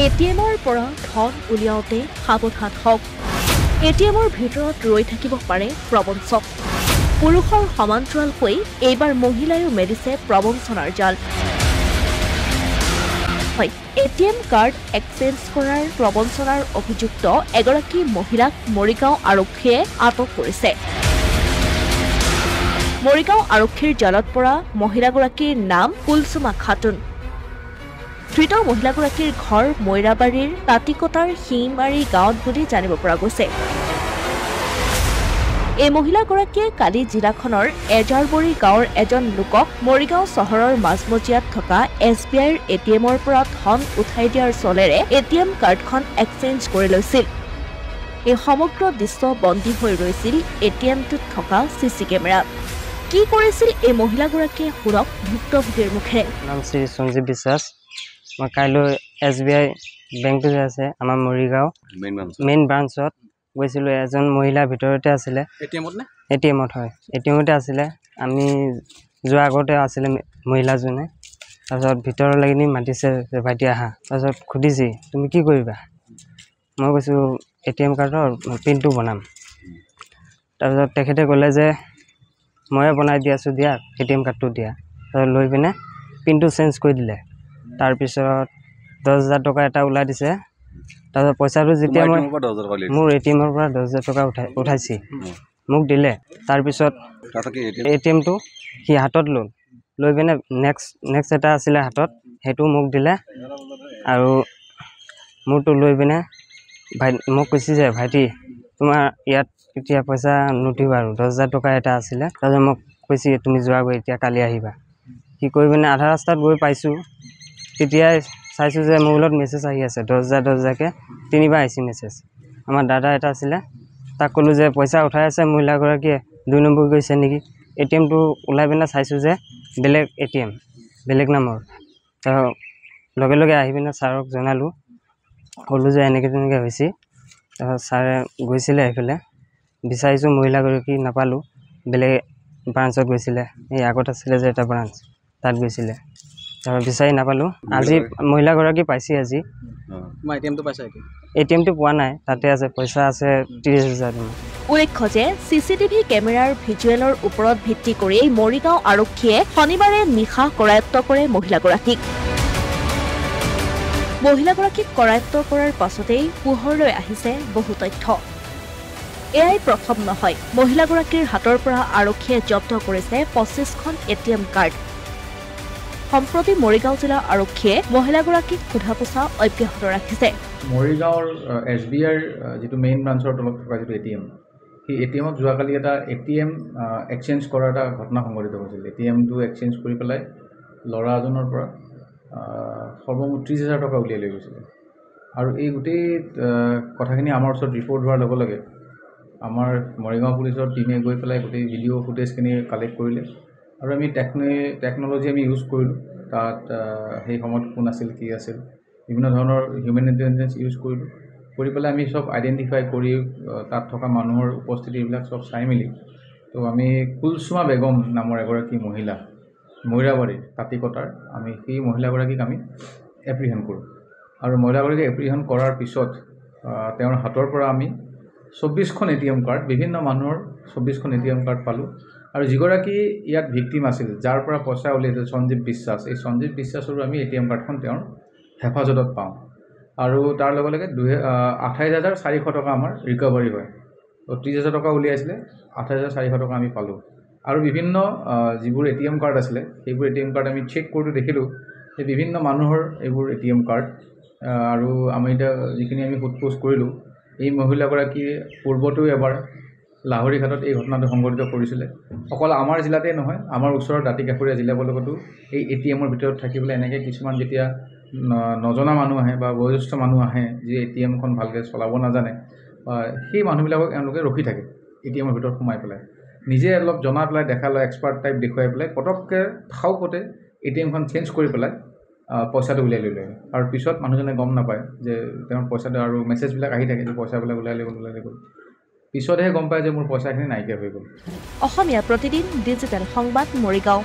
এটিএমৰ পৰা ধন উলিয়াওঁতে সাৱধান হওক। এটিএমৰ ভিতৰত ৰৈ থাকিব পাৰে প্ৰবঞ্চক। পুৰুষৰ সমান্তৰাল হৈ এইবাৰ মহিলায়ো মেলিছে প্ৰবঞ্চনাৰ জাল। হয়, এটিএম কাৰ্ড এক্সচেঞ্জ কৰাৰ প্ৰবঞ্চনাৰ অভিযুক্ত এগৰাকী মহিলাক মৰিগাঁও আৰক্ষীয়ে আটক কৰিছে। মৰিগাঁও আৰক্ষীৰ জালত পৰা মহিলাগৰাকীৰ নাম কুলসুমা খাতুন। ধৃত মহিলাগৰাকীৰ ঘৰ মৈৰাবাৰীৰ তাঁতিকটাৰ শিঙিমাৰী গাঁৱত বুলি জানিব পৰা গৈছে। এই মহিলাগৰাকীয়ে কালি জিলাখনৰ এজাৰবৰী গাঁৱৰ এজন লোকক মৰিগাঁও চহৰৰ মাজমজিয়াত থকা SBIৰ এটিএমৰ পৰা ধন উঠাই দিয়াৰ চলেৰে এটিএম কাৰ্ডখন এক্সচেঞ্জ কৰি লৈছিল। এই সমগ্ৰ দৃশ্য বন্দী হৈ ৰৈছিল এটিএমটোত থকা CC কেমেৰাত। কি কৰিছিল এই মহিলাগৰাকীয়ে শুনক ভুক্তভোগীৰ মুখে। নাম শ্ৰী সঞ্জীৱ বিশ্বাস। মই কাইলৈ SBI বেংকটো যে আছে আমাৰ মৰিগাঁও মেইন ব্ৰাঞ্চত গৈছিলোঁ। এজন মহিলা ভিতৰতে আছিলে। এটিএমত হয়, এটিএমতে আছিলে। আমি যোৱা আগতে আছিলে মহিলাজনে। তাৰপিছত ভিতৰলৈ নি মাতিছে যে ভাইটি আহা। তাৰপিছত সুধিছে তুমি কি কৰিবা? মই কৈছোঁ এটিএম কাৰ্ডৰ পিনটো বনাম। তাৰপিছত তেখেতে ক'লে যে ময়ে বনাই দি আছোঁ, দিয়া এটিএম কাৰ্ডটো দিয়া। তাৰপিছত লৈ পিনে পিনটো চেঞ্জ কৰি দিলে। তাৰপিছত 10,000 টকা এটা ওলাই দিছে। তাৰপিছত পইচাটো যেতিয়া মই মোৰ এটিএমৰ পৰা 10,000 টকা উঠাইছে মোক দিলে। তাৰপিছত এটিএমটো সি হাতত লৈ পিনে নেক্সট এটা আছিলে হাতত, সেইটো মোক দিলে। আৰু মোৰটো লৈ পিনে মোক কৈছে যে ভাইটি তোমাৰ ইয়াত এতিয়া পইচা নুঠিব আৰু 10,000 টকা এটা আছিলে। তাৰপিছত মোক কৈছে তুমি যোৱাগৈ এতিয়া কালি আহিবা। সি কৈ পিনে আধা ৰাস্তাত গৈ পাইছোঁ, তেতিয়াই চাইছোঁ যে মোবাইলত মেছেজ আহি আছে 10,000কৈ 3বাৰ আহিছে মেছেজ। আমাৰ দাদা এটা আছিলে, তাক ক'লোঁ যে পইচা উঠাই আছে মহিলাগৰাকীয়ে 2 নম্বৰ গৈছে নেকি। এটিএমটো ওলাই পিনে চাইছোঁ যে বেলেগ এটিএম, বেলেগ নামৰ। লগে লগে আহি পিনে ছাৰক জনালোঁ, ক'লোঁ যে এনেকৈ তেনেকৈ হৈছে। তাৰপিছত ছাৰে গৈছিলে সেইফালে, বিচাৰিছোঁ মহিলাগৰাকী নাপালোঁ। বেলেগ ব্ৰাঞ্চত গৈছিলে, এই আগত আছিলে যে এটা ব্ৰাঞ্চ তাত গৈছিলে। তাৰপিছত বিচাৰি নাপালোঁ। আজি মহিলাগৰাকী পাইছে। আজি এটিএমটো পোৱা নাই, তাতে আছে পইচা আছে 30,000। উল্লেখ্য যে CCTV কেমেৰাৰ ভিজুৱেলৰ ওপৰত ভিত্তি কৰি মৰিগাঁও আৰক্ষীয়ে শনিবাৰে নিশা কৰায়ত্ব কৰে মহিলাগৰাকীক। মহিলাগৰাকীক কৰায়ত্ব কৰাৰ পাছতেই পোহৰলৈ আহিছে বহু তথ্য। এয়াই প্ৰথম নহয়, মহিলাগৰাকীৰ হাতৰ পৰা আৰক্ষীয়ে জব্দ কৰিছে 25খন এটিএম কাৰ্ড। সম্প্ৰতি মৰিগাঁও জিলা আৰক্ষীয়ে মহিলাগৰাকীক সোধা পোছা অব্যাহত ৰাখিছে। মৰিগাঁৱৰ SBIৰ যিটো মেইন ব্ৰাঞ্চৰ তলত থকা যিটো এটিএম, সেই এটিএমত যোৱাকালি এটা এটিএম এক্সচেঞ্জ কৰাৰ এটা ঘটনা সংঘটিত হৈছিল। এটিএমটো এক্সচেঞ্জ কৰি পেলাই ল'ৰা এজনৰ পৰা সৰ্বমুঠ 30,000 টকা উলিয়াই লৈ গৈছিলে। আৰু এই গোটেই কথাখিনি আমাৰ ওচৰত ৰিপৰ্ট হোৱাৰ লগে লগে আমাৰ মৰিগাঁও পুলিচৰ টিমে গৈ পেলাই গোটেই ভিডিঅ' ফুটেজখিনি কালেক্ট কৰিলে। আৰু আমি টেকন'লজি আমি ইউজ কৰিলোঁ। তাত সেই সময়ত কোন আছিল, কি আছিল, বিভিন্ন ধৰণৰ হিউমেন ইণ্টেলিজেঞ্চ ইউজ কৰিলোঁ। কৰি পেলাই আমি চব আইডেণ্টিফাই কৰি তাত থকা মানুহৰ উপস্থিতি এইবিলাক চব চাই মেলি তো আমি কুলসুমা বেগম নামৰ এগৰাকী মহিলা মৈৰাবাৰীৰ তাঁতিকটাৰ, আমি সেই মহিলাগৰাকীক আমি এপ্ৰিহেণ্ড কৰোঁ। আৰু মহিলাগৰাকীক এপ্ৰিহেণ্ড কৰাৰ পিছত তেওঁৰ হাতৰ পৰা আমি 24খন এটিএম কাৰ্ড, বিভিন্ন মানুহৰ 24খন এটিএম কাৰ্ড পালোঁ। আৰু যিগৰাকী ইয়াত ভিক্টিম আছিল, যাৰ পৰা পইচা উলিয়াইছিল সঞ্জীৱ বিশ্বাস, এই সঞ্জীৱ বিশ্বাসৰো আমি এটিএম কাৰ্ডখন তেওঁৰ হেফাজতত পাওঁ। আৰু তাৰ লগে লগে 28,400 টকা আমাৰ ৰিকভাৰী হয়। তো 30,000 টকা উলিয়াইছিলে, 28,400 টকা আমি পালোঁ। আৰু বিভিন্ন যিবোৰ এটিএম কাৰ্ড আছিলে, সেইবোৰ এটিএম কাৰ্ড আমি চেক কৰোঁতে দেখিলোঁ যে বিভিন্ন মানুহৰ এইবোৰ এটিএম কাৰ্ড। আৰু আমি এতিয়া যিখিনি আমি সোধ-পোছ কৰিলোঁ, এই মহিলাগৰাকীয়ে পূৰ্বতেও এবাৰ লাহৰীঘাটত এই ঘটনাটো সংঘটিত কৰিছিলে। অকল আমাৰ জিলাতেই নহয়, আমাৰ ওচৰৰ দাঁতিকাষৰীয়া জিলাবিলাকতো এই এটিএমৰ ভিতৰত থাকি পেলাই এনেকৈ কিছুমান যেতিয়া নজনা মানুহ আহে বা বয়োজ্যেষ্ঠ মানুহ আহে, যি এটিএমখন ভালকৈ চলাব নাজানে, সেই মানুহবিলাকক এওঁলোকে ৰখি থাকে এটিএমৰ ভিতৰত সোমাই পেলাই। নিজে অলপ জনা পেলাই দেখা লয়, এক্সপাৰ্ট টাইপ দেখুৱাই পেলাই পটককৈ থাউকতে এটিএমখন চেঞ্জ কৰি পেলাই পইচাটো উলিয়াই লৈ লয়। আৰু পিছত মানুহজনে গম নাপায় যে তেওঁৰ পইচাটো, আৰু মেছেজবিলাক আহি থাকে যে পইচাবিলাক ওলাই লৈ গ'ল। পিছতহে গম পায় যে মোৰ পইচাখিনি নাইকিয়া হৈ গ'ল। অসমীয়া প্ৰতিদিন ডিজিটেল সংবাদ মৰিগাঁও।